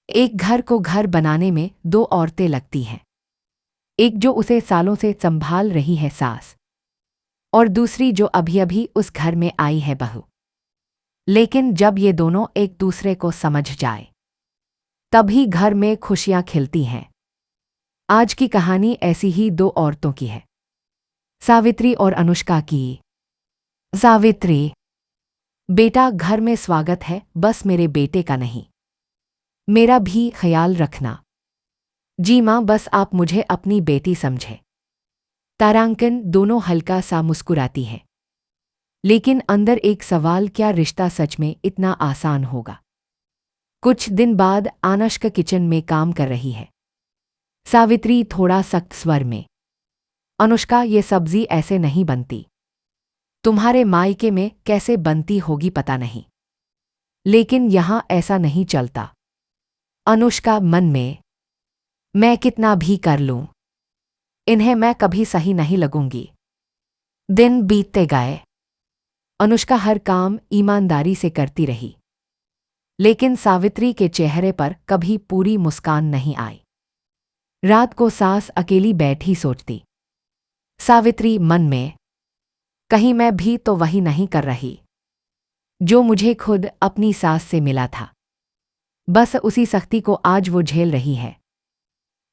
एक घर को घर बनाने में दो औरतें लगती हैं। एक जो उसे सालों से संभाल रही है सास, और दूसरी जो अभी अभी उस घर में आई है बहू। लेकिन जब ये दोनों एक दूसरे को समझ जाए तभी घर में खुशियां खिलती हैं। आज की कहानी ऐसी ही दो औरतों की है, सावित्री और अनुष्का की। सावित्री: बेटा, घर में स्वागत है, बस मेरे बेटे का नहीं, मेरा भी ख्याल रखना। जी माँ, बस आप मुझे अपनी बेटी समझे। तारांकन दोनों हल्का सा मुस्कुराती है, लेकिन अंदर एक सवाल, क्या रिश्ता सच में इतना आसान होगा? कुछ दिन बाद अनुष्का किचन में काम कर रही है। सावित्री थोड़ा सख्त स्वर में: अनुष्का, ये सब्जी ऐसे नहीं बनती। तुम्हारे मायके में कैसे बनती होगी पता नहीं, लेकिन यहां ऐसा नहीं चलता। अनुष्का मन में: मैं कितना भी कर लूं, इन्हें मैं कभी सही नहीं लगूंगी। दिन बीतते गए। अनुष्का हर काम ईमानदारी से करती रही, लेकिन सावित्री के चेहरे पर कभी पूरी मुस्कान नहीं आई। रात को सास अकेली बैठी सोचती। सावित्री मन में: कहीं मैं भी तो वही नहीं कर रही जो मुझे खुद अपनी सास से मिला था। बस उसी सख्ती को आज वो झेल रही है।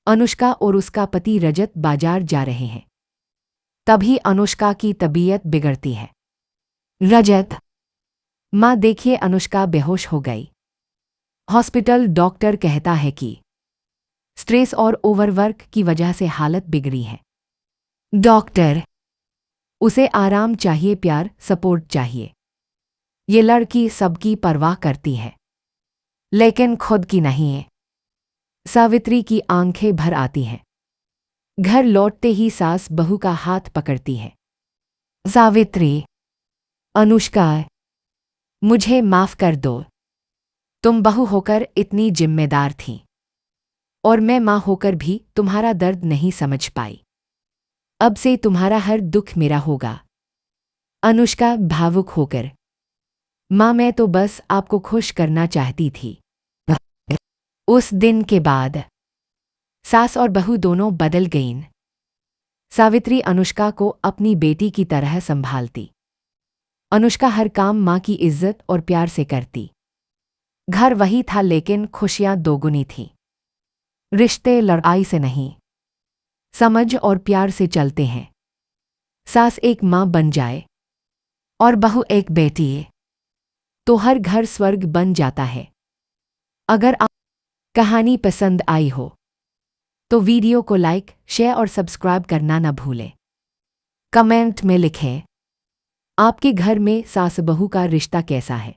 अनुष्का और उसका पति रजत बाजार जा रहे हैं। तभी अनुष्का की तबीयत बिगड़ती है। रजत: माँ देखिए, अनुष्का बेहोश हो गई। हॉस्पिटल डॉक्टर कहता है कि स्ट्रेस और ओवरवर्क की वजह से हालत बिगड़ी है। डॉक्टर: उसे आराम चाहिए, प्यार, सपोर्ट चाहिए। ये लड़की सबकी परवाह करती है, लेकिन खुद की नहीं है। सावित्री की आंखें भर आती हैं। घर लौटते ही सास बहू का हाथ पकड़ती है। सावित्री: अनुष्का, मुझे माफ कर दो। तुम बहू होकर इतनी जिम्मेदार थी, और मैं मां होकर भी तुम्हारा दर्द नहीं समझ पाई। अब से तुम्हारा हर दुख मेरा होगा। अनुष्का भावुक होकर: मां, मैं तो बस आपको खुश करना चाहती थी। उस दिन के बाद सास और बहू दोनों बदल गईं। सावित्री अनुष्का को अपनी बेटी की तरह संभालती। अनुष्का हर काम मां की इज्जत और प्यार से करती। घर वही था, लेकिन खुशियां दोगुनी थीं। रिश्ते लड़ाई से नहीं, समझ और प्यार से चलते हैं। सास एक मां बन जाए और बहू एक बेटी, तो हर घर स्वर्ग बन जाता है। अगर आप कहानी पसंद आई हो तो वीडियो को लाइक, शेयर और सब्सक्राइब करना न भूलें। कमेंट में लिखें आपके घर में सास बहू का रिश्ता कैसा है।